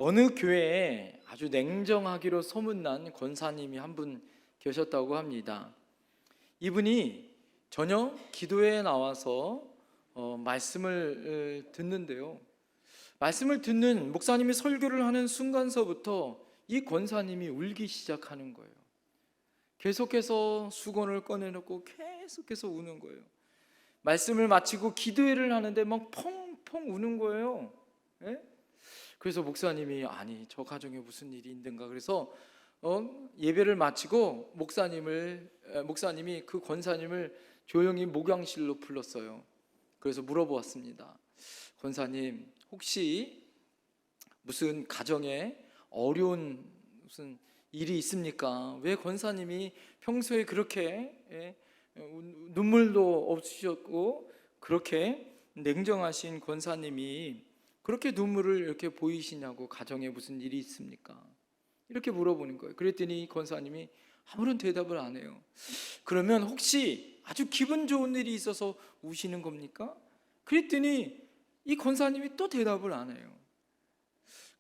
어느 교회에 아주 냉정하기로 소문난 권사님이 한 분 계셨다고 합니다. 이분이 저녁 기도회에 나와서 말씀을 듣는데요, 말씀을 듣는 목사님이 설교를 하는 순간서부터 이 권사님이 울기 시작하는 거예요. 계속해서 수건을 꺼내놓고 계속해서 우는 거예요. 말씀을 마치고 기도회를 하는데 막 펑펑 우는 거예요. 예? 그래서 목사님이 아니 저 가정에 무슨 일이 있는가, 그래서 예배를 마치고 목사님이 그 권사님을 조용히 목양실로 불렀어요. 그래서 물어보았습니다. 권사님, 혹시 무슨 가정에 어려운 무슨 일이 있습니까? 왜 권사님이 평소에 그렇게 눈물도 없으셨고 그렇게 냉정하신 권사님이 그렇게 눈물을 이렇게 보이시냐고, 가정에 무슨 일이 있습니까? 이렇게 물어보는 거예요. 그랬더니 권사님이 아무런 대답을 안 해요. 그러면 혹시 아주 기분 좋은 일이 있어서 우시는 겁니까? 그랬더니 이 권사님이 또 대답을 안 해요.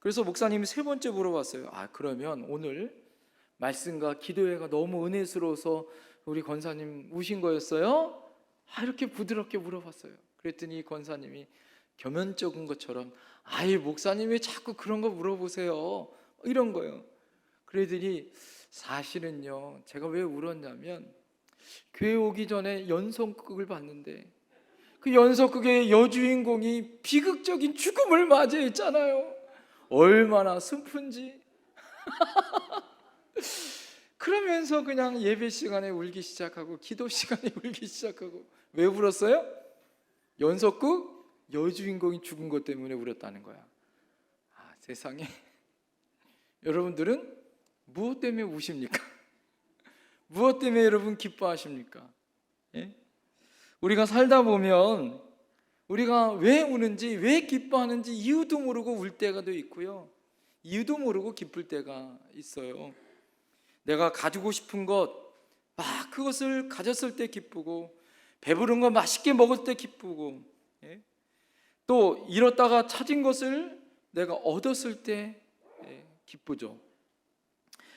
그래서 목사님이 세 번째 물어봤어요. 그러면 오늘 말씀과 기도회가 너무 은혜스러워서 우리 권사님 우신 거였어요? 이렇게 부드럽게 물어봤어요. 그랬더니 권사님이 겸연쩍은 것처럼 목사님 왜 자꾸 그런 거 물어보세요? 이런 거예요. 그러더니 사실은요, 제가 왜 울었냐면 교회 오기 전에 연속극을 봤는데 그 연속극의 여주인공이 비극적인 죽음을 맞이했잖아요. 얼마나 슬픈지. 그러면서 그냥 예배 시간에 울기 시작하고 기도 시간에 울기 시작하고. 왜 울었어요? 연속극 여주인공이 죽은 것 때문에 울었다는 거야. 세상에. 여러분들은 무엇 때문에 우십니까? 무엇 때문에 여러분 기뻐하십니까? 예? 우리가 살다 보면 우리가 왜 우는지, 왜 기뻐하는지 이유도 모르고 울 때가 또 있고요, 이유도 모르고 기쁠 때가 있어요. 내가 가지고 싶은 것, 그것을 가졌을 때 기쁘고, 배부른 거 맛있게 먹을 때 기쁘고, 또 잃었다가 찾은 것을 내가 얻었을 때 기쁘죠.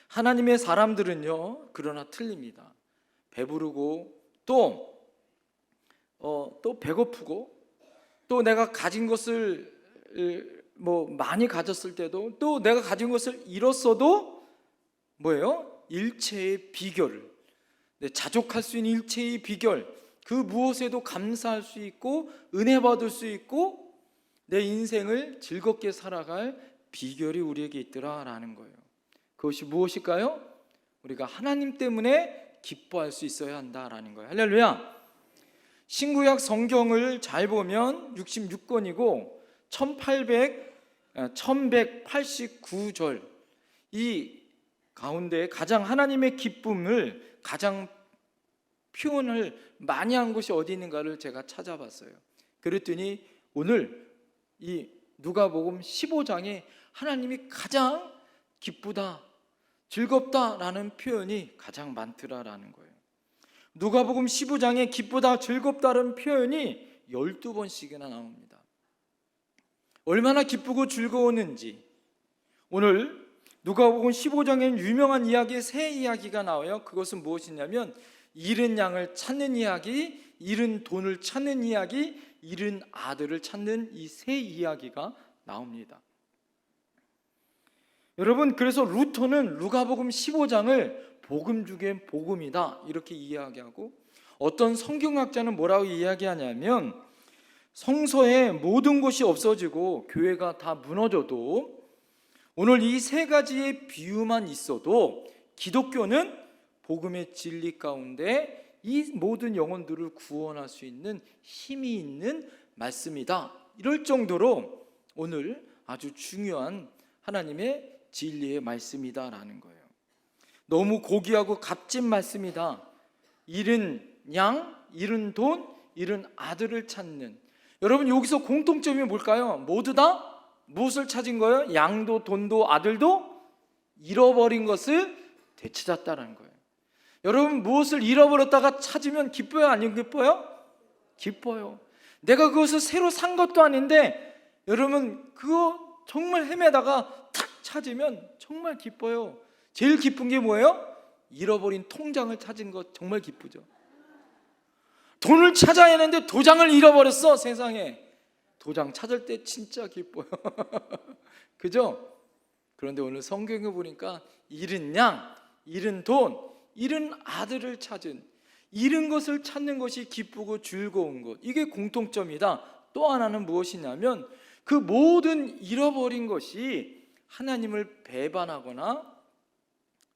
하나님의 사람들은요, 그러나 틀립니다. 배부르고 또 배고프고, 또 내가 가진 것을 많이 가졌을 때도, 또 내가 가진 것을 잃었어도 뭐예요? 일체의 비결을, 자족할 수 있는 일체의 비결, 그 무엇에도 감사할 수 있고 은혜 받을 수 있고 내 인생을 즐겁게 살아갈 비결이 우리에게 있더라라는 거예요. 그것이 무엇일까요? 우리가 하나님 때문에 기뻐할 수 있어야 한다라는 거예요. 할렐루야. 신구약 성경을 잘 보면 66권이고 1189절, 이 가운데 가장 하나님의 기쁨을 가장 표현을 많이 한 곳이 어디 있는가를 제가 찾아봤어요. 그랬더니 오늘 이 누가복음 15장에 하나님이 가장 기쁘다, 즐겁다라는 표현이 가장 많더라라는 거예요. 누가복음 15장에 기쁘다, 즐겁다라는 표현이 12번씩이나 나옵니다. 얼마나 기쁘고 즐거웠는지. 오늘 누가복음 15장에는 유명한 이야기의 새 이야기가 나와요. 그것은 무엇이냐면 잃은 양을 찾는 이야기, 잃은 돈을 찾는 이야기, 잃은 아들을 찾는 이 새 이야기가 나옵니다. 여러분, 그래서 루터는 누가복음 15장을 복음 중에 복음이다 이렇게 이야기하고, 어떤 성경학자는 뭐라고 이야기하냐면 성서에 모든 것이 없어지고 교회가 다 무너져도 오늘 이 세 가지의 비유만 있어도 기독교는 복음의 진리 가운데 이 모든 영혼들을 구원할 수 있는 힘이 있는 말씀이다, 이럴 정도로 오늘 아주 중요한 하나님의 진리의 말씀이다라는 거예요. 너무 고귀하고 값진 말씀이다. 잃은 양, 잃은 돈, 잃은 아들을 찾는. 여러분, 여기서 공통점이 뭘까요? 모두 다 무엇을 찾은 거예요? 양도 돈도 아들도 잃어버린 것을 되찾았다는 거예요. 여러분, 무엇을 잃어버렸다가 찾으면 기뻐요, 안 기뻐요? 기뻐요. 내가 그것을 새로 산 것도 아닌데 여러분, 그거 정말 헤매다가 탁 찾으면 정말 기뻐요. 제일 기쁜 게 뭐예요? 잃어버린 통장을 찾은 것 정말 기쁘죠. 돈을 찾아야 하는데 도장을 잃어버렸어. 세상에 도장 찾을 때 진짜 기뻐요. 그죠? 그런데 오늘 성경에 보니까 잃은 양, 잃은 돈, 잃은 아들을 찾은, 잃은 것을 찾는 것이 기쁘고 즐거운 것, 이게 공통점이다. 또 하나는 무엇이냐면 그 모든 잃어버린 것이 하나님을 배반하거나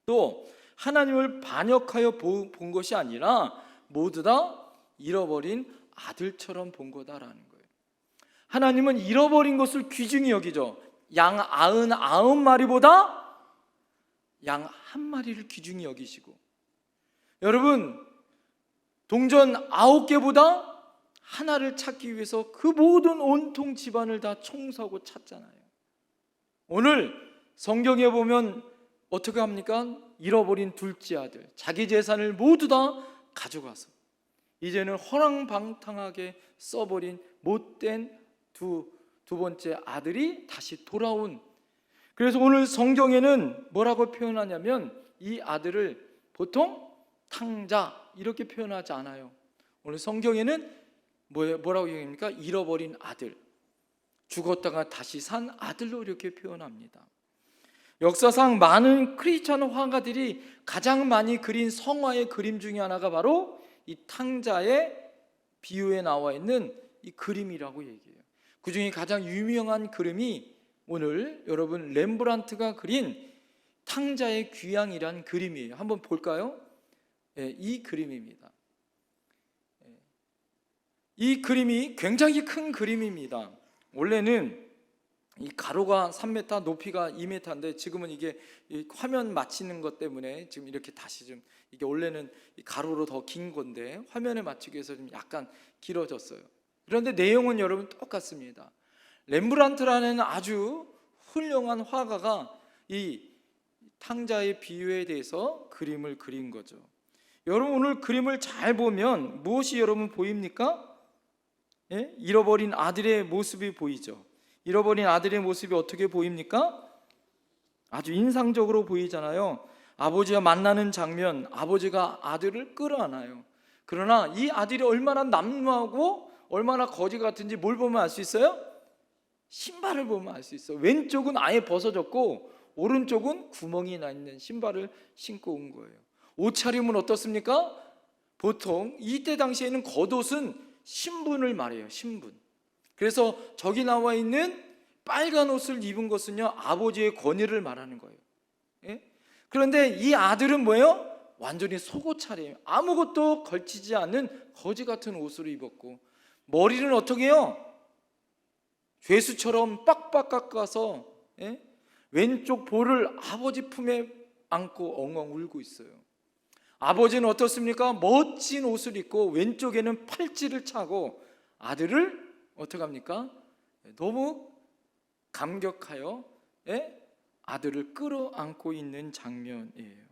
또 하나님을 반역하여 본 것이 아니라 모두 다 잃어버린 아들처럼 본 거다라는 거예요. 하나님은 잃어버린 것을 귀중히 여기죠. 양 99마리보다 양 한 마리를 귀중히 여기시고, 여러분 동전 9개보다 하나를 찾기 위해서 그 모든 온통 집안을 다 청소하고 찾잖아요. 오늘 성경에 보면 어떻게 합니까? 잃어버린 둘째 아들, 자기 재산을 모두 다 가져가서 이제는 허랑방탕하게 써버린 못된 두 번째 아들이 다시 돌아온. 그래서 오늘 성경에는 뭐라고 표현하냐면 이 아들을 보통 탕자 이렇게 표현하지 않아요. 오늘 성경에는 뭐라고 얘기합니까? 잃어버린 아들, 죽었다가 다시 산 아들로 이렇게 표현합니다. 역사상 많은 크리스찬 화가들이 가장 많이 그린 성화의 그림 중에 하나가 바로 이 탕자의 비유에 나와 있는 이 그림이라고 얘기해요. 그 중에 가장 유명한 그림이 오늘 여러분 렘브란트가 그린 탕자의 귀향이란 그림이에요. 한번 볼까요? 이 그림입니다. 이 그림이 굉장히 큰 그림입니다. 원래는 이 가로가 3m, 높이가 2m인데 지금은 이게 화면 맞추는 것 때문에 지금 이렇게 다시 좀, 이게 원래는 가로로 더 긴 건데 화면에 맞추기 위해서 좀 약간 길어졌어요. 그런데 내용은 여러분 똑같습니다. 렘브란트라는 아주 훌륭한 화가가 이 탕자의 비유에 대해서 그림을 그린 거죠. 여러분 오늘 그림을 잘 보면 무엇이 여러분 보입니까? 잃어버린 아들의 모습이 보이죠. 잃어버린 아들의 모습이 어떻게 보입니까? 아주 인상적으로 보이잖아요. 아버지와 만나는 장면, 아버지가 아들을 끌어안아요. 그러나 이 아들이 얼마나 남루하고 얼마나 거지 같은지 뭘 보면 알 수 있어요? 신발을 보면 알 수 있어요. 왼쪽은 아예 벗어졌고 오른쪽은 구멍이 나 있는 신발을 신고 온 거예요. 옷차림은 어떻습니까? 보통 이때 당시에는 겉옷은 신분을 말해요. 신분. 그래서 저기 나와 있는 빨간 옷을 입은 것은요, 아버지의 권위를 말하는 거예요. 그런데 이 아들은 뭐예요? 완전히 속옷 차림이에요. 아무것도 걸치지 않는 거지 같은 옷을 입었고, 머리는 어떻게 해요? 죄수처럼 빡빡 깎아서 왼쪽 볼을 아버지 품에 안고 엉엉 울고 있어요. 아버지는 어떻습니까? 멋진 옷을 입고 왼쪽에는 팔찌를 차고 아들을 어떻게 합니까? 너무 감격하여 아들을 끌어안고 있는 장면이에요.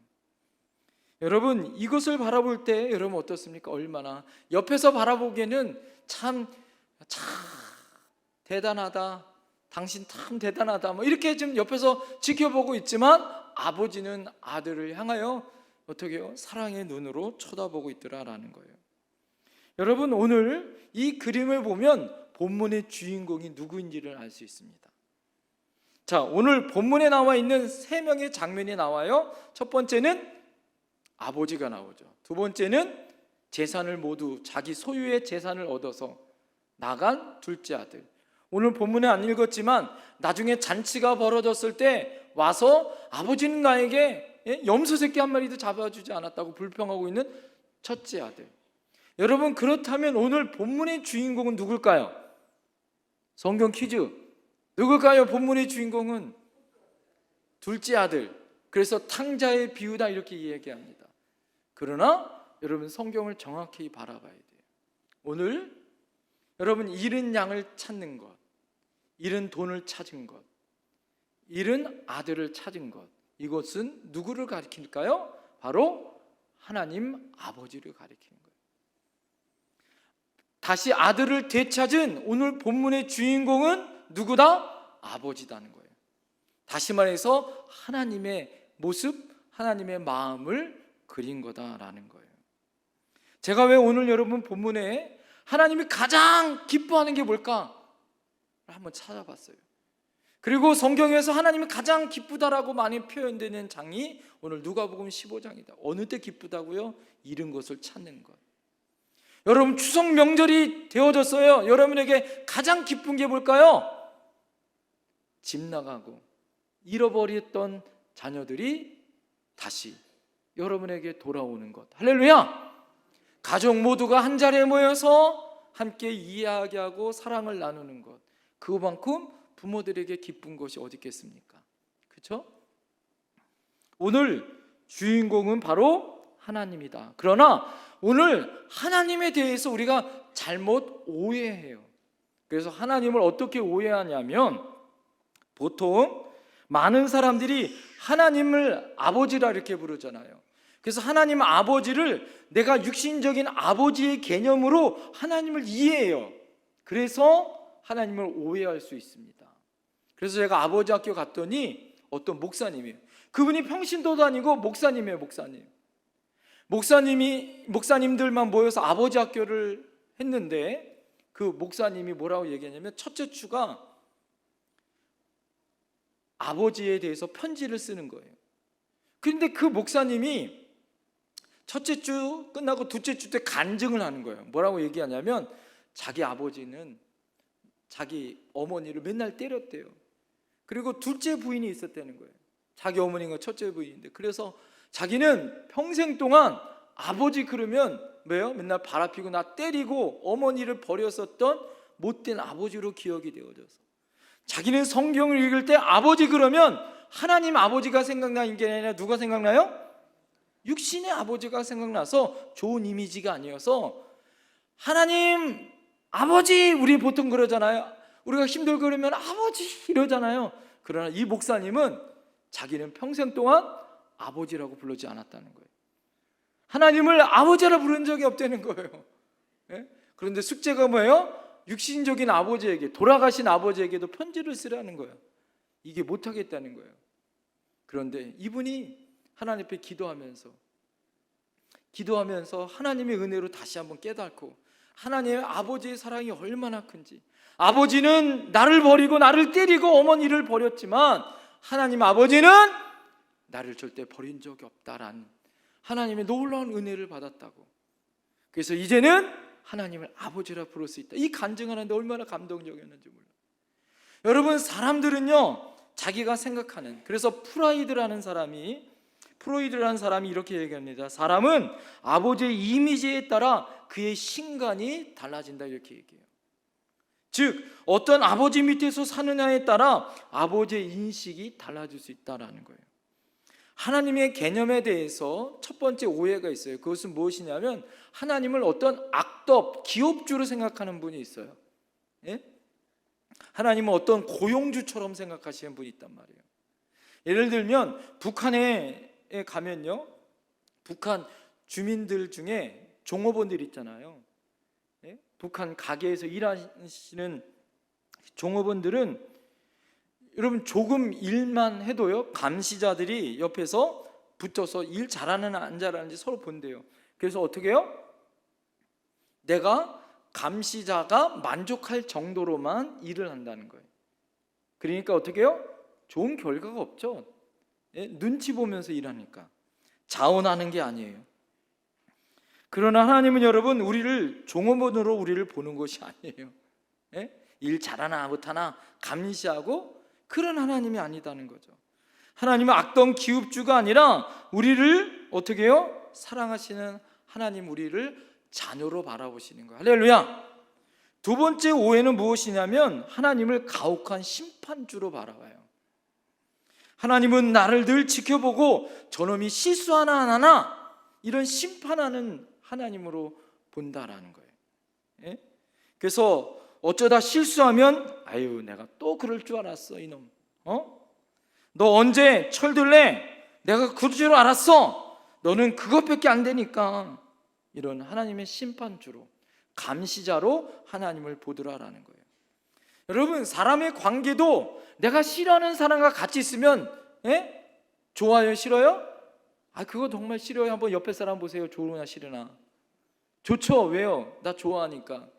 여러분 이것을 바라볼 때 여러분 어떻습니까? 얼마나 옆에서 바라보기에는 참 대단하다, 당신 참 대단하다, 뭐 이렇게 좀 옆에서 지켜보고 있지만 아버지는 아들을 향하여 어떻게 해요? 사랑의 눈으로 쳐다보고 있더라라는 거예요. 여러분 오늘 이 그림을 보면 본문의 주인공이 누구인지를 알 수 있습니다. 자, 오늘 본문에 나와 있는 3명의 장면이 나와요. 첫 번째는 아버지가 나오죠. 두 번째는 재산을 모두 자기 소유의 재산을 얻어서 나간 둘째 아들. 오늘 본문에 안 읽었지만 나중에 잔치가 벌어졌을 때 와서 아버지는 나에게 염소 새끼 한 마리도 잡아주지 않았다고 불평하고 있는 첫째 아들. 여러분 그렇다면 오늘 본문의 주인공은 누굴까요? 성경 퀴즈. 누굴까요? 본문의 주인공은 둘째 아들. 그래서 탕자의 비유다 이렇게 이야기합니다. 그러나 여러분 성경을 정확히 바라봐야 돼요. 오늘 여러분 잃은 양을 찾는 것, 잃은 돈을 찾은 것, 잃은 아들을 찾은 것, 이것은 누구를 가리킬까요? 바로 하나님 아버지를 가리키는 거예요. 다시 아들을 되찾은 오늘 본문의 주인공은 누구다? 아버지다는 거예요. 다시 말해서 하나님의 모습, 하나님의 마음을 그린 거다라는 거예요. 제가 왜 오늘 여러분 본문에 하나님이 가장 기뻐하는 게 뭘까? 한번 찾아봤어요. 그리고 성경에서 하나님이 가장 기쁘다라고 많이 표현되는 장이 오늘 누가복음 15장이다. 어느 때 기쁘다고요? 잃은 것을 찾는 것. 여러분 추석 명절이 되어졌어요. 여러분에게 가장 기쁜 게 뭘까요? 집 나가고 잃어버렸던 자녀들이 다시 여러분에게 돌아오는 것. 할렐루야! 가족 모두가 한 자리에 모여서 함께 이야기하고 사랑을 나누는 것. 그만큼 부모들에게 기쁜 것이 어디 있겠습니까? 그렇죠? 오늘 주인공은 바로 하나님이다. 그러나 오늘 하나님에 대해서 우리가 잘못 오해해요. 그래서 하나님을 어떻게 오해하냐면 보통 많은 사람들이 하나님을 아버지라 이렇게 부르잖아요. 그래서 하나님 아버지를 내가 육신적인 아버지의 개념으로 하나님을 이해해요. 그래서 하나님을 오해할 수 있습니다. 그래서 제가 아버지 학교 갔더니 어떤 목사님이에요. 그분이 평신도 다니고 목사님이에요. 목사님들만 모여서 아버지 학교를 했는데 그 목사님이 뭐라고 얘기하냐면 첫째 주가 아버지에 대해서 편지를 쓰는 거예요. 그런데 그 목사님이 첫째 주 끝나고 둘째 주 때 간증을 하는 거예요. 뭐라고 얘기하냐면 자기 아버지는 자기 어머니를 맨날 때렸대요. 그리고 둘째 부인이 있었다는 거예요. 자기 어머니가 첫째 부인인데, 그래서 자기는 평생 동안 아버지 그러면 왜요? 맨날 바라피고 나 때리고 어머니를 버렸었던 못된 아버지로 기억이 되어져서 자기는 성경을 읽을 때 아버지 그러면 하나님 아버지가 생각나는 게 아니라 누가 생각나요? 육신의 아버지가 생각나서 좋은 이미지가 아니어서 하나님 아버지, 우리 보통 그러잖아요. 우리가 힘들고 그러면 아버지 이러잖아요. 그러나 이 목사님은 자기는 평생 동안 아버지라고 부르지 않았다는 거예요. 하나님을 아버지라 부른 적이 없다는 거예요. 예? 그런데 숙제가 뭐예요? 육신적인 아버지에게, 돌아가신 아버지에게도 편지를 쓰라는 거예요. 이게 못하겠다는 거예요. 그런데 이분이 하나님 앞에 기도하면서 하나님의 은혜로 다시 한번 깨닫고 하나님의 아버지의 사랑이 얼마나 큰지, 아버지는 나를 버리고 나를 때리고 어머니를 버렸지만 하나님 아버지는 나를 절대 버린 적이 없다라는 하나님의 놀라운 은혜를 받았다고. 그래서 이제는 하나님을 아버지라 부를 수 있다. 이 간증하는데 얼마나 감동적이었는지 몰라요. 여러분 사람들은요 자기가 생각하는, 그래서 프로이드라는 사람이 이렇게 얘기합니다. 사람은 아버지의 이미지에 따라 그의 신간이 달라진다 이렇게 얘기해요. 즉 어떤 아버지 밑에서 사느냐에 따라 아버지의 인식이 달라질 수 있다는 거예요. 하나님의 개념에 대해서 첫 번째 오해가 있어요. 그것은 무엇이냐면 하나님을 어떤 악덕, 기업주로 생각하는 분이 있어요. 예? 하나님은 어떤 고용주처럼 생각하시는 분이 있단 말이에요. 예를 들면 북한에 가면요, 북한 주민들 중에 종업원들 있잖아요. 예? 북한 가게에서 일하시는 종업원들은 여러분 조금 일만 해도요 감시자들이 옆에서 붙어서 일 잘하는지 안 잘하는지 서로 본대요. 그래서 어떻게 해요? 내가 감시자가 만족할 정도로만 일을 한다는 거예요. 그러니까 어떻게 해요? 좋은 결과가 없죠. 예? 눈치 보면서 일하니까 자원하는 게 아니에요. 그러나 하나님은 여러분 우리를 종업원으로 우리를 보는 것이 아니에요. 예? 일 잘하나 못하나 감시하고 그런 하나님이 아니다는 거죠. 하나님은 악동 기업주가 아니라 우리를 어떻게 해요? 사랑하시는 하나님, 우리를 자녀로 바라보시는 거예요. 할렐루야. 두 번째 오해는 무엇이냐면 하나님을 가혹한 심판주로 바라봐요. 하나님은 나를 늘 지켜보고 저놈이 실수 하나 안 하나 이런 심판하는 하나님으로 본다라는 거예요. 예? 그래서 어쩌다 실수하면 아유 내가 또 그럴 줄 알았어 이놈, 너 언제 철들래? 내가 그럴 줄 알았어. 너는 그것밖에 안 되니까. 이런 하나님의 심판주로, 감시자로 하나님을 보더라라는 거예요. 여러분 사람의 관계도 내가 싫어하는 사람과 같이 있으면 좋아요, 싫어요? 그거 정말 싫어요. 한번 옆에 사람 보세요. 좋으나 싫으나. 좋죠. 왜요? 나 좋아하니까.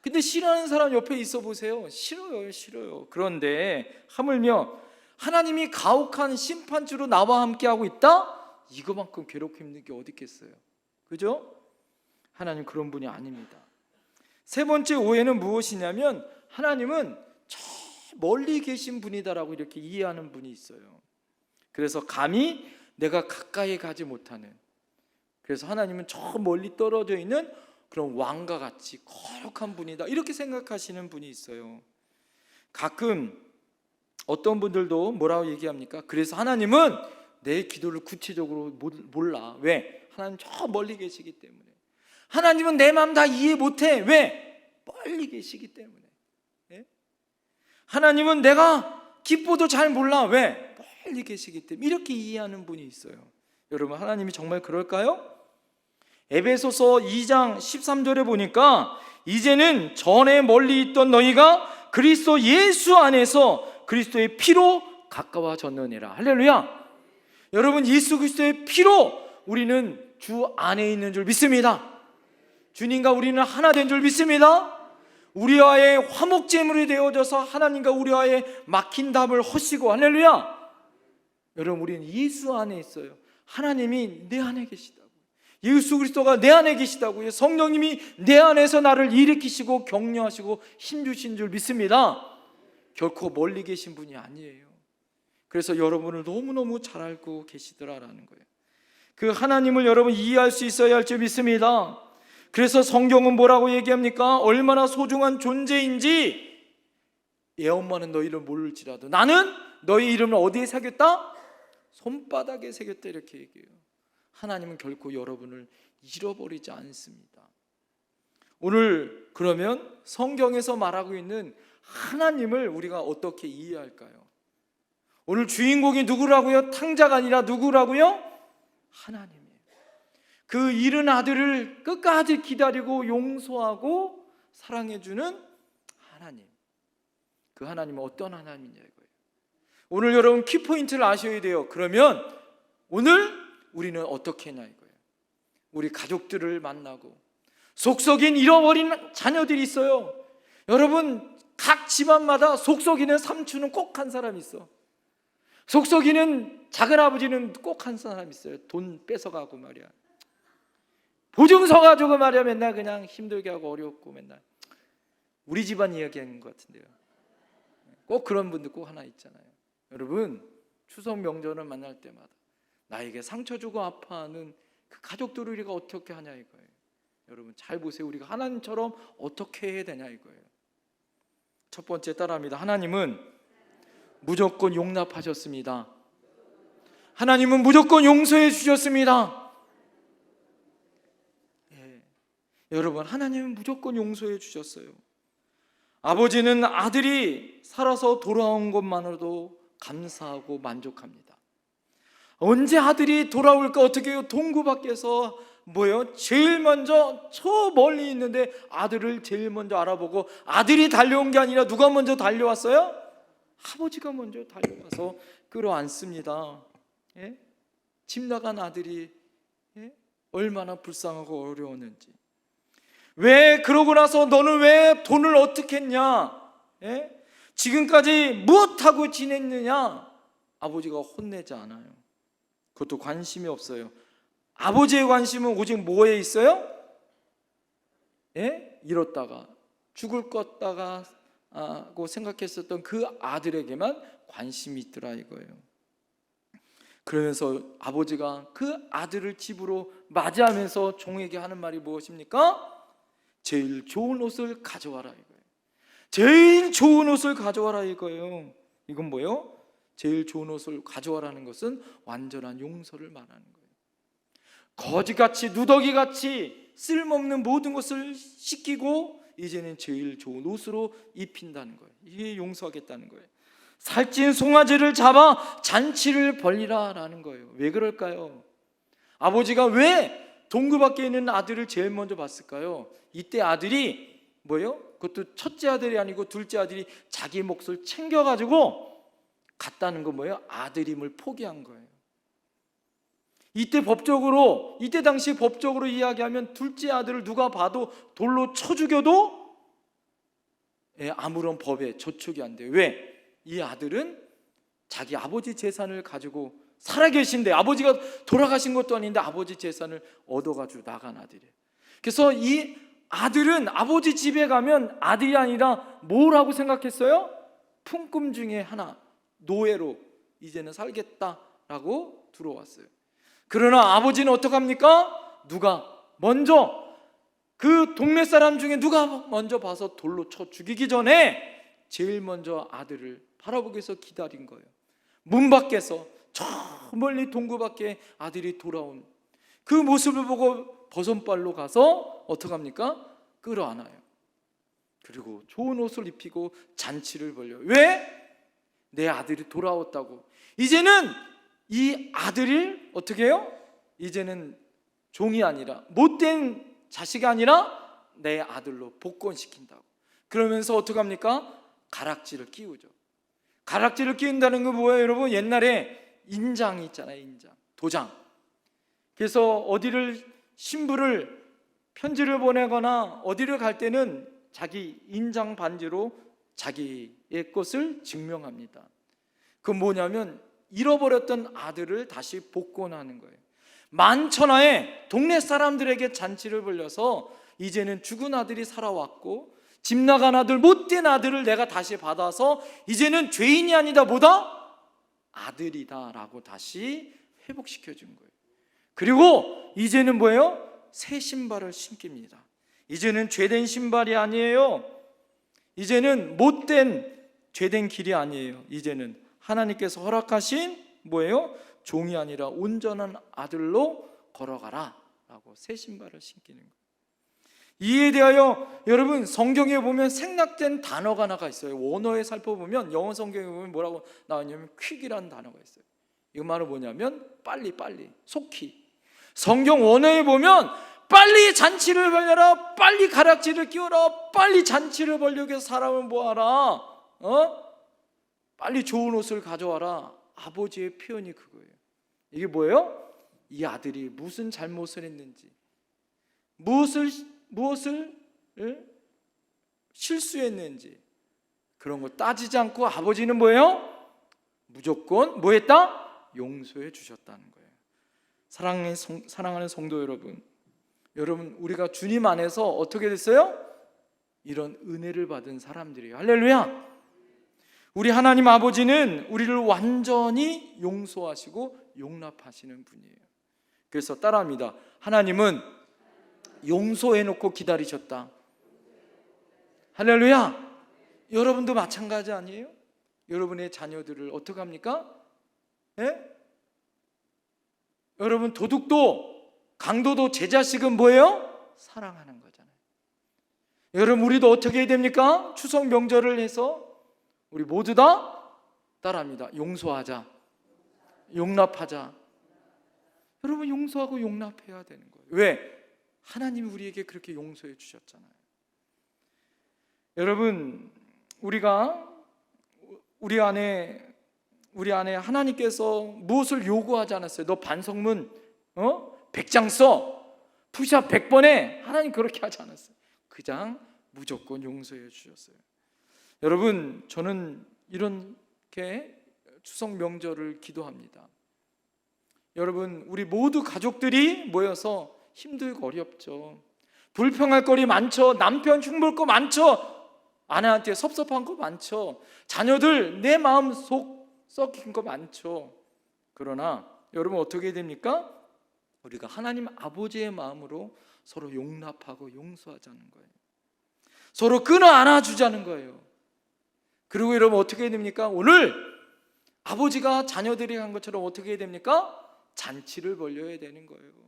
근데 싫어하는 사람 옆에 있어 보세요. 싫어요, 싫어요. 그런데 하물며 하나님이 가혹한 심판주로 나와 함께하고 있다? 이거만큼 괴롭고 힘든 게 어디 있겠어요? 그죠? 하나님 그런 분이 아닙니다. 세 번째 오해는 무엇이냐면 하나님은 저 멀리 계신 분이다라고 이렇게 이해하는 분이 있어요. 그래서 감히 내가 가까이 가지 못하는, 그래서 하나님은 저 멀리 떨어져 있는 그런 왕과 같이 거룩한 분이다 이렇게 생각하시는 분이 있어요. 가끔 어떤 분들도 뭐라고 얘기합니까? 그래서 하나님은 내 기도를 구체적으로 몰라. 왜? 하나님 저 멀리 계시기 때문에. 하나님은 내 마음 다 이해 못해. 왜? 멀리 계시기 때문에. 하나님은 내가 기뻐도 잘 몰라. 왜? 멀리 계시기 때문에. 이렇게 이해하는 분이 있어요. 여러분, 하나님이 정말 그럴까요? 에베소서 2장 13절에 보니까 이제는 전에 멀리 있던 너희가 그리스도 예수 안에서 그리스도의 피로 가까워졌느니라. 할렐루야. 여러분, 예수 그리스도의 피로 우리는 주 안에 있는 줄 믿습니다. 주님과 우리는 하나 된 줄 믿습니다. 우리와의 화목제물이 되어져서 하나님과 우리와의 막힌 답을 허시고, 할렐루야. 여러분, 우리는 예수 안에 있어요. 하나님이 내 안에 계시다고, 예수 그리스도가 내 안에 계시다고요. 성령님이 내 안에서 나를 일으키시고 격려하시고 힘주신 줄 믿습니다. 결코 멀리 계신 분이 아니에요. 그래서 여러분을 너무너무 잘 알고 계시더라라는 거예요. 그 하나님을 여러분 이해할 수 있어야 할 줄 믿습니다. 그래서 성경은 뭐라고 얘기합니까? 얼마나 소중한 존재인지, 애 엄마는 너희를 모를지라도 나는 너희 이름을 어디에 새겼다? 손바닥에 새겼다 이렇게 얘기해요. 하나님은 결코 여러분을 잃어버리지 않습니다. 오늘 그러면 성경에서 말하고 있는 하나님을 우리가 어떻게 이해할까요? 오늘 주인공이 누구라고요? 탕자가 아니라 누구라고요? 하나님이에요. 그 잃은 아들을 끝까지 기다리고 용서하고 사랑해주는 하나님. 그 하나님은 어떤 하나님이냐 이거예요. 오늘 여러분 키포인트를 아셔야 돼요. 그러면 오늘 우리는 어떻게 했냐 이거예요. 우리 가족들을 만나고, 속썩인 잃어버린 자녀들이 있어요. 여러분, 각 집안마다 속썩이는 삼촌은 꼭 한 사람 있어. 속썩이는 작은아버지는 꼭 한 사람 있어요. 돈 뺏어가고 말이야, 보증서 가지고 말이야 맨날 그냥 힘들게 하고 어렵고, 맨날 우리 집안 이야기하는 것 같은데요. 꼭 그런 분들 꼭 하나 있잖아요. 여러분, 추석 명절을 만날 때마다 나에게 상처 주고 아파하는 그 가족들을 우리가 어떻게 하냐 이거예요. 여러분 잘 보세요. 우리가 하나님처럼 어떻게 해야 되냐 이거예요. 첫 번째 따라합니다. 하나님은 무조건 용납하셨습니다. 하나님은 무조건 용서해 주셨습니다. 여러분, 하나님은 무조건 용서해 주셨어요. 아버지는 아들이 살아서 돌아온 것만으로도 감사하고 만족합니다. 언제 아들이 돌아올까? 어떻게 해요? 동구 밖에서 뭐예요? 제일 먼저 저 멀리 있는데 아들을 제일 먼저 알아보고, 아들이 달려온 게 아니라 누가 먼저 달려왔어요? 아버지가 먼저 달려와서 끌어안습니다. 집 나간 아들이 얼마나 불쌍하고 어려웠는지. 왜 그러고 나서 너는 왜 돈을 어떻게 했냐? 지금까지 무엇하고 지냈느냐? 아버지가 혼내지 않아요. 그것도 관심이 없어요. 아버지의 관심은 오직 뭐에 있어요? 잃었다가 죽을 거다가 하고 생각했었던 그 아들에게만 관심이 있더라 이거예요. 그러면서 아버지가 그 아들을 집으로 맞이하면서 종에게 하는 말이 무엇입니까? 제일 좋은 옷을 가져와라 이거예요. 제일 좋은 옷을 가져와라 이거예요. 이건 뭐예요? 제일 좋은 옷을 가져와라는 것은 완전한 용서를 말하는 거예요. 거지같이 누더기같이 쓸모없는 모든 것을 씻기고 이제는 제일 좋은 옷으로 입힌다는 거예요. 이게 용서하겠다는 거예요. 살찐 송아지를 잡아 잔치를 벌리라라는 거예요. 왜 그럴까요? 아버지가 왜 동구 밖에 있는 아들을 제일 먼저 봤을까요? 이때 아들이 뭐예요? 그것도 첫째 아들이 아니고 둘째 아들이 자기 몫을 챙겨가지고 갔다는 건 뭐예요? 아들임을 포기한 거예요. 이때 당시 법적으로 이야기하면 둘째 아들을 누가 봐도 돌로 쳐 죽여도 아무런 법에 저촉이 안 돼요. 왜? 이 아들은 자기 아버지 재산을 가지고 살아계신데, 아버지가 돌아가신 것도 아닌데 아버지 재산을 얻어가지고 나간 아들이에요. 그래서 이 아들은 아버지 집에 가면 아들이 아니라 뭐라고 생각했어요? 품꾼 중에 하나, 노예로 이제는 살겠다라고 들어왔어요. 그러나 아버지는 어떡합니까? 누가 먼저, 그 동네 사람 중에 누가 먼저 봐서 돌로 쳐 죽이기 전에 제일 먼저 아들을 바라보기 위해서 기다린 거예요. 문 밖에서 저 멀리 동구 밖에 아들이 돌아온 그 모습을 보고 버선발로 가서 어떡합니까? 끌어안아요. 그리고 좋은 옷을 입히고 잔치를 벌려요. 왜? 내 아들이 돌아왔다고. 이제는 이 아들을 어떻게 해요? 이제는 종이 아니라, 못된 자식이 아니라 내 아들로 복권시킨다고. 그러면서 어떡합니까? 가락지를 끼우죠. 가락지를 끼운다는 건 뭐예요, 여러분? 옛날에 인장이 있잖아요, 인장, 도장. 그래서 어디를 신부를 편지를 보내거나 어디를 갈 때는 자기 인장 반지로 자기의 것을 증명합니다. 그건 뭐냐면 잃어버렸던 아들을 다시 복권하는 거예요. 만천하에 동네 사람들에게 잔치를 벌려서 이제는 죽은 아들이 살아왔고 집 나간 아들, 못된 아들을 내가 다시 받아서 이제는 죄인이 아니다, 뭐다? 아들이다 라고 다시 회복시켜 준 거예요. 그리고 이제는 뭐예요? 새 신발을 신깁니다. 이제는 죄된 신발이 아니에요. 이제는 못된 죄된 길이 아니에요. 이제는 하나님께서 허락하신 뭐예요? 종이 아니라 온전한 아들로 걸어가라 라고 새 신발을 신기는 거예요. 이에 대하여 여러분, 성경에 보면 생략된 단어가 하나가 있어요. 원어에 살펴보면, 영어 성경에 보면 뭐라고 나오냐면 퀵이라는 단어가 있어요. 이 말은 뭐냐면 빨리, 속히. 성경 원어에 보면 빨리 잔치를 벌려라, 빨리 가락지를 끼워라, 빨리 잔치를 벌려고 해서 사람을 모아라, 빨리 좋은 옷을 가져와라. 아버지의 표현이 그거예요. 이게 뭐예요? 이 아들이 무슨 잘못을 했는지, 무엇을 실수했는지 그런 거 따지지 않고 아버지는 뭐예요? 무조건 뭐 했다? 용서해 주셨다는 거예요. 사랑하는 성도 여러분, 우리가 주님 안에서 어떻게 됐어요? 이런 은혜를 받은 사람들이에요. 할렐루야. 우리 하나님 아버지는 우리를 완전히 용서하시고 용납하시는 분이에요. 그래서 따라합니다. 하나님은 용서해놓고 기다리셨다. 할렐루야. 여러분도 마찬가지 아니에요? 여러분의 자녀들을 어떻게 합니까? 여러분, 도둑도 강도도 제 자식은 뭐예요? 사랑하는 거잖아요. 여러분, 우리도 어떻게 해야 됩니까? 추석 명절을 해서 우리 모두 다 따라합니다. 용서하자, 용납하자. 여러분, 용서하고 용납해야 되는 거예요. 왜? 하나님이 우리에게 그렇게 용서해 주셨잖아요. 여러분, 우리 안에 하나님께서 무엇을 요구하지 않았어요? 너 반성문 100장 써, 푸시업 100번 해. 하나님 그렇게 하지 않았어요. 그냥 무조건 용서해 주셨어요. 여러분, 저는 이렇게 추석 명절을 기도합니다. 여러분, 우리 모두 가족들이 모여서 힘들고 어렵죠. 불평할 거리 많죠. 남편 흉볼 거 많죠. 아내한테 섭섭한 거 많죠. 자녀들 내 마음 속 썩힌 거 많죠. 그러나 여러분, 어떻게 됩니까? 우리가 하나님 아버지의 마음으로 서로 용납하고 용서하자는 거예요. 서로 끊어 안아주자는 거예요. 그리고 여러분, 어떻게 해야 됩니까? 오늘 아버지가 자녀들이 한 것처럼 어떻게 해야 됩니까? 잔치를 벌려야 되는 거예요.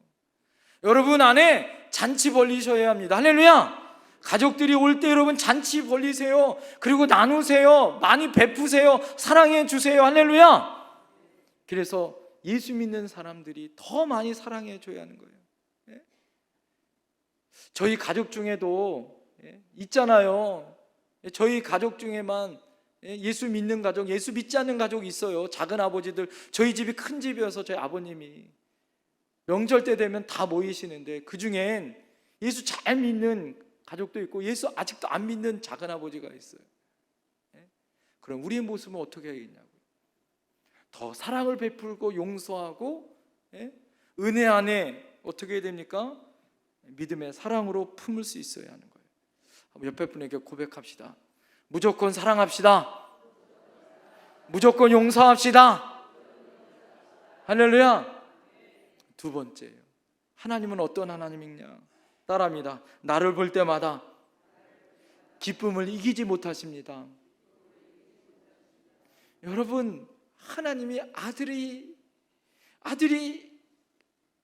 여러분 안에 잔치 벌리셔야 합니다. 할렐루야. 가족들이 올 때 여러분 잔치 벌리세요. 그리고 나누세요. 많이 베푸세요. 사랑해 주세요. 할렐루야. 그래서 예수 믿는 사람들이 더 많이 사랑해 줘야 하는 거예요. 저희 가족 중에도 있잖아요. 저희 가족 중에만 예수 믿는 가족, 예수 믿지 않는 가족이 있어요. 작은 아버지들, 저희 집이 큰 집이어서 저희 아버님이 명절 때 되면 다 모이시는데 그 중엔 예수 잘 믿는 가족도 있고 예수 아직도 안 믿는 작은 아버지가 있어요. 그럼 우리의 모습은 어떻게 해야겠냐고요? 더 사랑을 베풀고 용서하고 은혜 안에 어떻게 해야 됩니까? 믿음의 사랑으로 품을 수 있어야 하는 거예요. 옆에 분에게 고백합시다. 무조건 사랑합시다. 무조건 용서합시다. 할렐루야. 두 번째예요. 하나님은 어떤 하나님이냐? 따라합니다. 나를 볼 때마다 기쁨을 이기지 못하십니다. 여러분, 하나님이 아들이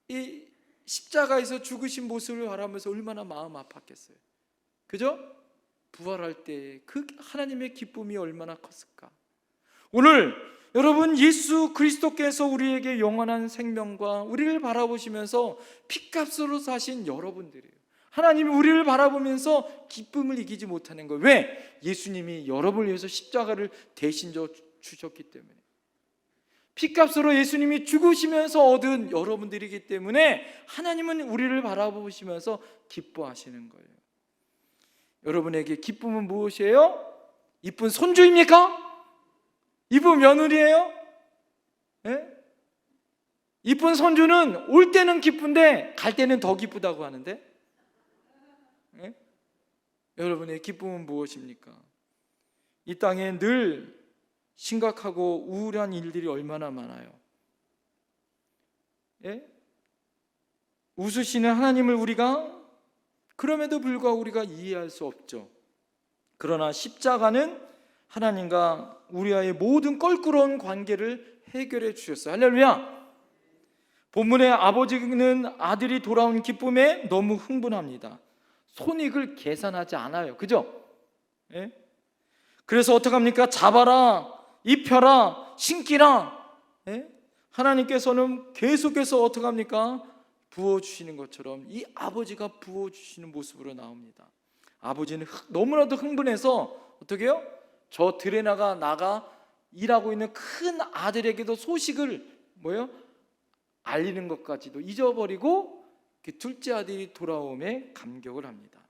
이 십자가에서 죽으신 모습을 바라면서 얼마나 마음 아팠겠어요. 그죠? 부활할 때 그 하나님의 기쁨이 얼마나 컸을까. 오늘 여러분, 예수 그리스도께서 우리에게 영원한 생명과 우리를 바라보시면서 피값으로 사신 여러분들이에요. 하나님이 우리를 바라보면서 기쁨을 이기지 못하는 거예요. 왜? 예수님이 여러분을 위해서 십자가를 대신 주셨기 때문에. 피값으로 예수님이 죽으시면서 얻은 여러분들이기 때문에 하나님은 우리를 바라보시면서 기뻐하시는 거예요. 여러분에게 기쁨은 무엇이에요? 이쁜 손주입니까? 이쁜 며느리예요? 이쁜 손주는 올 때는 기쁜데 갈 때는 더 기쁘다고 하는데, 여러분의 기쁨은 무엇입니까? 이 땅에 늘 심각하고 우울한 일들이 얼마나 많아요. 웃으시는 하나님을 우리가 그럼에도 불구하고 우리가 이해할 수 없죠. 그러나 십자가는 하나님과 우리와의 모든 껄끄러운 관계를 해결해 주셨어요. 할렐루야. 본문의 아버지는 아들이 돌아온 기쁨에 너무 흥분합니다. 손익을 계산하지 않아요. 그죠? 그래서 어떡합니까? 잡아라, 입혀라, 신기라. 하나님께서는 계속해서 어떡합니까? 부어주시는 것처럼 이 아버지가 부어주시는 모습으로 나옵니다. 아버지는 너무나도 흥분해서 어떻게 해요? 저 들에 나가 일하고 있는 큰 아들에게도 소식을 알리는 것까지도 잊어버리고 둘째 아들이 돌아옴에 감격을 합니다.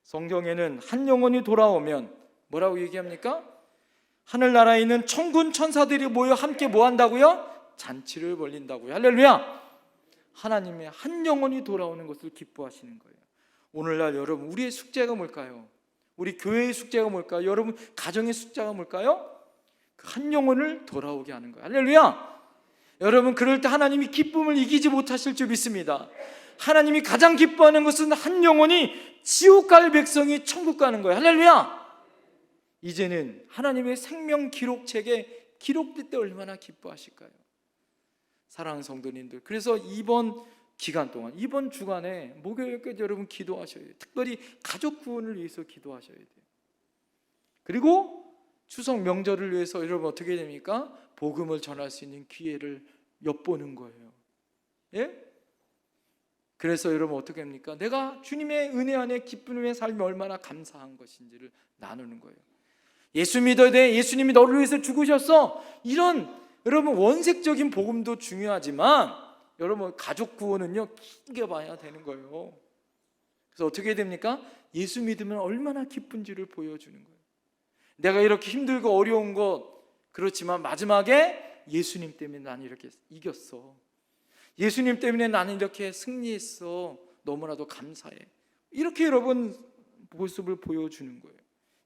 성경에는 한 영혼이 돌아오면 뭐라고 얘기합니까? 하늘나라에 있는 천군 천사들이 모여 함께 뭐 한다고요? 잔치를 벌린다고요. 할렐루야. 하나님의 한 영혼이 돌아오는 것을 기뻐하시는 거예요. 오늘날 여러분, 우리의 숙제가 뭘까요? 우리 교회의 숙제가 뭘까요? 여러분 가정의 숙제가 뭘까요? 그 한 영혼을 돌아오게 하는 거예요. 할렐루야. 여러분, 그럴 때 하나님이 기쁨을 이기지 못하실 줄 믿습니다. 하나님이 가장 기뻐하는 것은 한 영혼이 지옥 갈 백성이 천국 가는 거예요. 할렐루야. 이제는 하나님의 생명 기록책에 기록될 때 얼마나 기뻐하실까요? 사랑하는 성도님들, 그래서 이번 기간 동안, 이번 주간에 목요일까지 여러분 기도하셔야 돼요. 특별히 가족 구원을 위해서 기도하셔야 돼요. 그리고 추석 명절을 위해서 여러분 어떻게 됩니까? 복음을 전할 수 있는 기회를 엿보는 거예요. 그래서 여러분 어떻게 합니까? 내가 주님의 은혜 안에 기쁨의 삶이 얼마나 감사한 것인지를 나누는 거예요. 예수 믿어야 돼. 예수님이 너를 위해서 죽으셨어. 이런 여러분 원색적인 복음도 중요하지만 여러분 가족 구원은요, 길게 봐야 되는 거예요. 그래서 어떻게 됩니까? 예수 믿으면 얼마나 기쁜지를 보여주는 거예요. 내가 이렇게 힘들고 어려운 것 그렇지만 마지막에 예수님 때문에 나는 이렇게 이겼어. 예수님 때문에 나는 이렇게 승리했어. 너무나도 감사해. 이렇게 여러분 모습을 보여주는 거예요.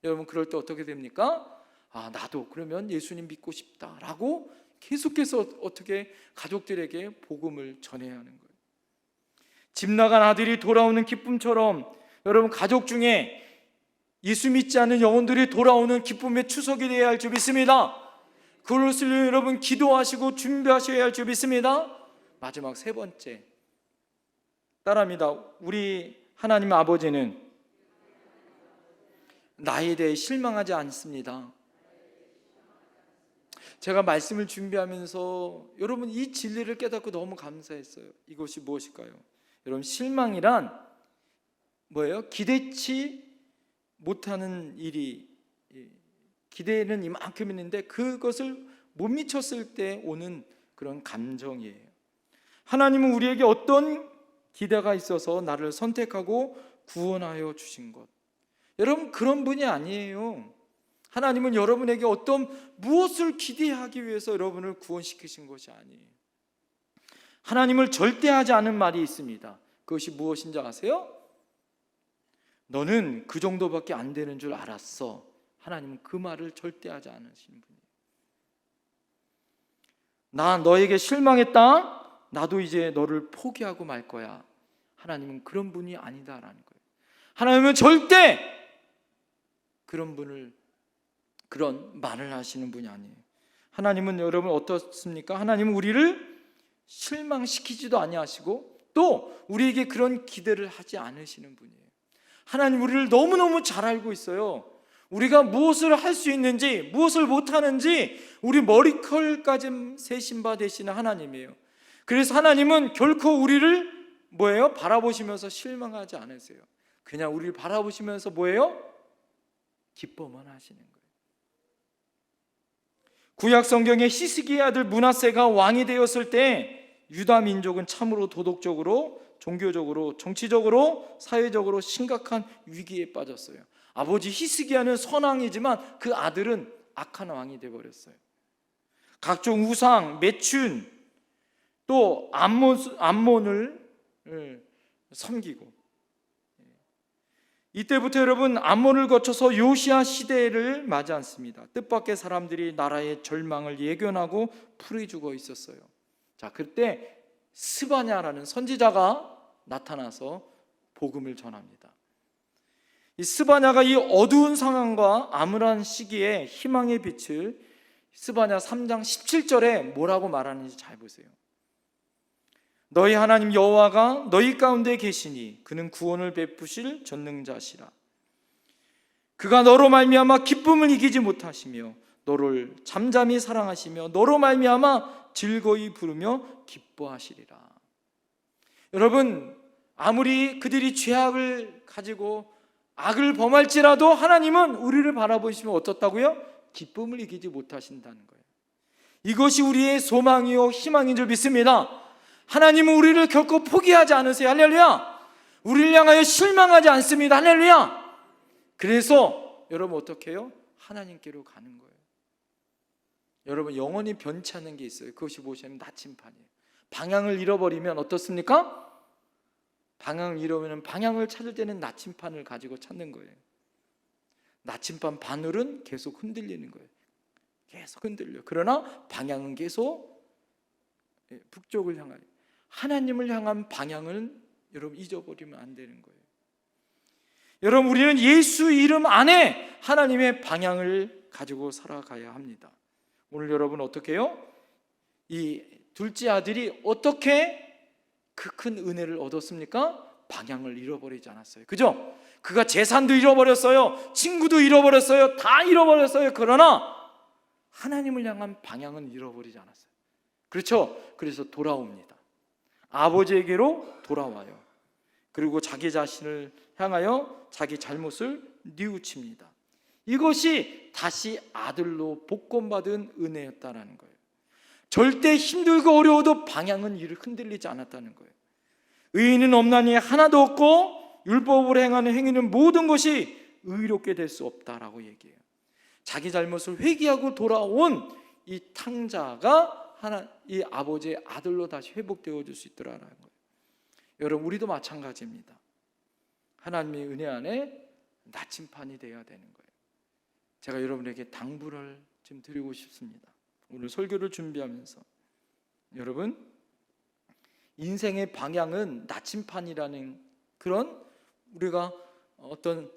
여러분 그럴 때 어떻게 됩니까? 아, 나도 그러면 예수님 믿고 싶다라고 계속해서 어떻게 가족들에게 복음을 전해야 하는 거예요. 집 나간 아들이 돌아오는 기쁨처럼 여러분 가족 중에 예수 믿지 않는 영혼들이 돌아오는 기쁨의 추석이 되어야 할 줄 믿습니다. 그것을 여러분 기도하시고 준비하셔야 할 줄 믿습니다. 마지막 세 번째, 따라합니다. 우리 하나님 아버지는 나에 대해 실망하지 않습니다. 제가 말씀을 준비하면서 여러분 이 진리를 깨닫고 너무 감사했어요. 이것이 무엇일까요? 여러분 실망이란 뭐예요? 기대치 못하는 일이 기대는 이만큼 있는데 그것을 못 미쳤을 때 오는 그런 감정이에요. 하나님은 우리에게 어떤 기대가 있어서 나를 선택하고 구원하여 주신 것, 여러분 그런 분이 아니에요. 하나님은 여러분에게 어떤 무엇을 기대하기 위해서 여러분을 구원시키신 것이 아니에요. 하나님을 절대하지 않은 말이 있습니다. 그것이 무엇인지 아세요? 너는 그 정도밖에 안 되는 줄 알았어. 하나님은 그 말을 절대하지 않으시는 분이에요. 나 너에게 실망했다. 나도 이제 너를 포기하고 말 거야. 하나님은 그런 분이 아니다라는 거예요. 하나님은 절대 그런 말을 하시는 분이 아니에요. 하나님은 여러분 어떻습니까? 하나님은 우리를 실망시키지도 아니하시고 또 우리에게 그런 기대를 하지 않으시는 분이에요. 하나님 우리를 너무너무 잘 알고 있어요. 우리가 무엇을 할 수 있는지 무엇을 못하는지 우리 머리컬까지 세신 바 되시는 하나님이에요. 그래서 하나님은 결코 우리를 바라보시면서 실망하지 않으세요. 그냥 우리를 바라보시면서 기뻐만 하시는 거예요. 구약 성경에 히스기야 아들 므낫세가 왕이 되었을 때 유다 민족은 참으로 도덕적으로, 종교적으로, 정치적으로, 사회적으로 심각한 위기에 빠졌어요. 아버지 히스기야는 선왕이지만 그 아들은 악한 왕이 되어버렸어요. 각종 우상, 매춘, 또 암몬을 섬기고, 이때부터 여러분 암몬을 거쳐서 요시야 시대를 맞이했습니다. 뜻밖의 사람들이 나라의 절망을 예견하고 풀이 죽어 있었어요. 자, 그때 스바냐라는 선지자가 나타나서 복음을 전합니다. 이 스바냐가 이 어두운 상황과 암울한 시기에 희망의 빛을 스바냐 3장 17절에 뭐라고 말하는지 잘 보세요. 너희 하나님 여호와가 너희 가운데 계시니 그는 구원을 베푸실 전능자시라. 그가 너로 말미암아 기쁨을 이기지 못하시며 너를 잠잠히 사랑하시며 너로 말미암아 즐거이 부르며 기뻐하시리라. 여러분, 아무리 그들이 죄악을 가지고 악을 범할지라도 하나님은 우리를 바라보시면 어떻다고요? 기쁨을 이기지 못하신다는 거예요. 이것이 우리의 소망이요 희망인 줄 믿습니다. 하나님은 우리를 결코 포기하지 않으세요. 할렐루야. 우리를 향하여 실망하지 않습니다. 할렐루야. 그래서 여러분 어떻게 해요? 하나님께로 가는 거예요. 여러분 영원히 변치 않는 게 있어요. 그것이 무엇이냐면 나침판이에요. 방향을 잃어버리면 어떻습니까? 방향을 잃어버리면 방향을 찾을 때는 나침판을 가지고 찾는 거예요. 나침반 바늘은 계속 흔들리는 거예요. 계속 흔들려. 그러나 방향은 계속 북쪽을 향하여, 하나님을 향한 방향을 여러분 잊어버리면 안 되는 거예요. 여러분 우리는 예수 이름 안에 하나님의 방향을 가지고 살아가야 합니다. 오늘 여러분 어떻게 해요? 이 둘째 아들이 어떻게 그 큰 은혜를 얻었습니까? 방향을 잃어버리지 않았어요. 그죠? 그가 재산도 잃어버렸어요. 친구도 잃어버렸어요. 다 잃어버렸어요. 그러나 하나님을 향한 방향은 잃어버리지 않았어요. 그렇죠? 그래서 돌아옵니다. 아버지에게로 돌아와요. 그리고 자기 자신을 향하여 자기 잘못을 뉘우칩니다. 이것이 다시 아들로 복권받은 은혜였다라는 거예요. 절대 힘들고 어려워도 방향은 흔들리지 않았다는 거예요. 의인은 없나니 하나도 없고 율법으로 행하는 행위는 모든 것이 의롭게 될 수 없다라고 얘기해요. 자기 잘못을 회개하고 돌아온 이 탕자가 이 아버지의 아들로 다시 회복되어 줄 수 있더라라는 거예요. 여러분 우리도 마찬가지입니다. 하나님의 은혜 안에 나침판이 되어야 되는 거예요. 제가 여러분에게 당부를 좀 드리고 싶습니다. 오늘 설교를 준비하면서 여러분 인생의 방향은 나침판이라는 그런 우리가 어떤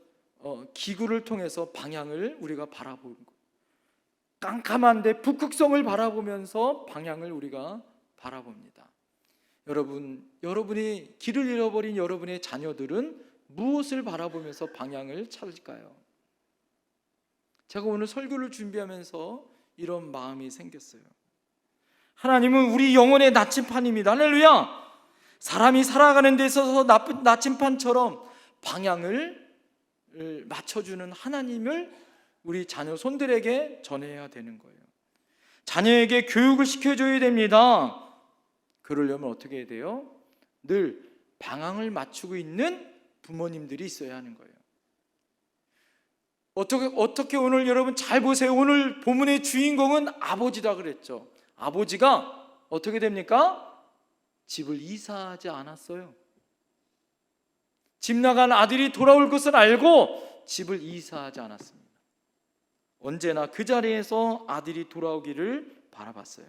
기구를 통해서 방향을 우리가 바라보는 거예요. 깜깜한데 북극성을 바라보면서 방향을 우리가 바라봅니다. 여러분이 길을 잃어버린 여러분의 자녀들은 무엇을 바라보면서 방향을 찾을까요? 제가 오늘 설교를 준비하면서 이런 마음이 생겼어요. 하나님은 우리 영혼의 나침판입니다. 할렐루야. 사람이 살아가는 데 있어서 나침판처럼 방향을 맞춰주는 하나님을 우리 자녀 손들에게 전해야 되는 거예요. 자녀에게 교육을 시켜줘야 됩니다. 그러려면 어떻게 해야 돼요? 늘 방향을 맞추고 있는 부모님들이 있어야 하는 거예요. 어떻게 오늘 여러분 잘 보세요. 오늘 본문의 주인공은 아버지다 그랬죠. 아버지가 어떻게 됩니까? 집을 이사하지 않았어요. 집 나간 아들이 돌아올 것을 알고 집을 이사하지 않았습니다. 언제나 그 자리에서 아들이 돌아오기를 바라봤어요.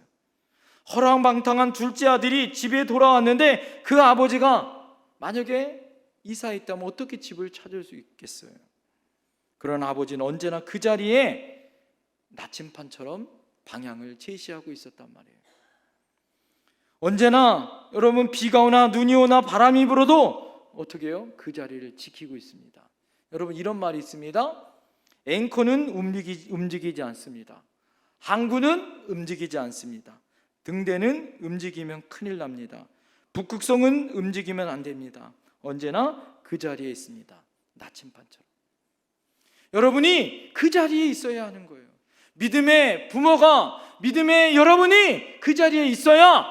허랑방탕한 둘째 아들이 집에 돌아왔는데 그 아버지가 만약에 이사했다면 어떻게 집을 찾을 수 있겠어요? 그런 아버지는 언제나 그 자리에 나침반처럼 방향을 제시하고 있었단 말이에요. 언제나 여러분 비가 오나 눈이 오나 바람이 불어도 어떻게 해요? 그 자리를 지키고 있습니다. 여러분 이런 말이 있습니다. 앵커는 움직이지 않습니다. 항구는 움직이지 않습니다. 등대는 움직이면 큰일 납니다. 북극성은 움직이면 안 됩니다. 언제나 그 자리에 있습니다. 나침반처럼. 여러분이 그 자리에 있어야 하는 거예요. 믿음의 부모가, 믿음의 여러분이 그 자리에 있어야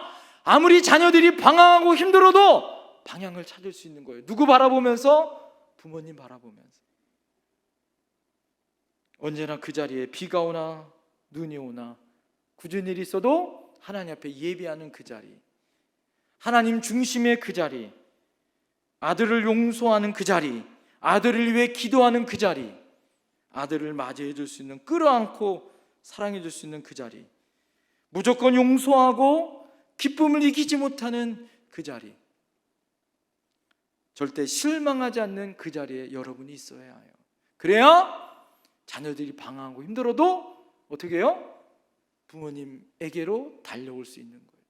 아무리 자녀들이 방황하고 힘들어도 방향을 찾을 수 있는 거예요. 누구 바라보면서? 부모님 바라보면서. 언제나 그 자리에 비가 오나 눈이 오나 굳은 일이 있어도 하나님 앞에 예배하는 그 자리, 하나님 중심의 그 자리, 아들을 용서하는 그 자리, 아들을 위해 기도하는 그 자리, 아들을 맞이해 줄 수 있는, 끌어안고 사랑해 줄 수 있는 그 자리, 무조건 용서하고 기쁨을 이기지 못하는 그 자리, 절대 실망하지 않는 그 자리에 여러분이 있어야 해요. 그래야 자녀들이 방황하고 힘들어도 어떻게 해요? 부모님에게로 달려올 수 있는 거예요.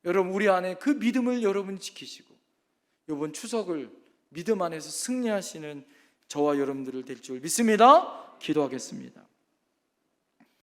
여러분 우리 안에 그 믿음을 여러분이 지키시고 이번 추석을 믿음 안에서 승리하시는 저와 여러분들을 될 줄 믿습니다. 기도하겠습니다.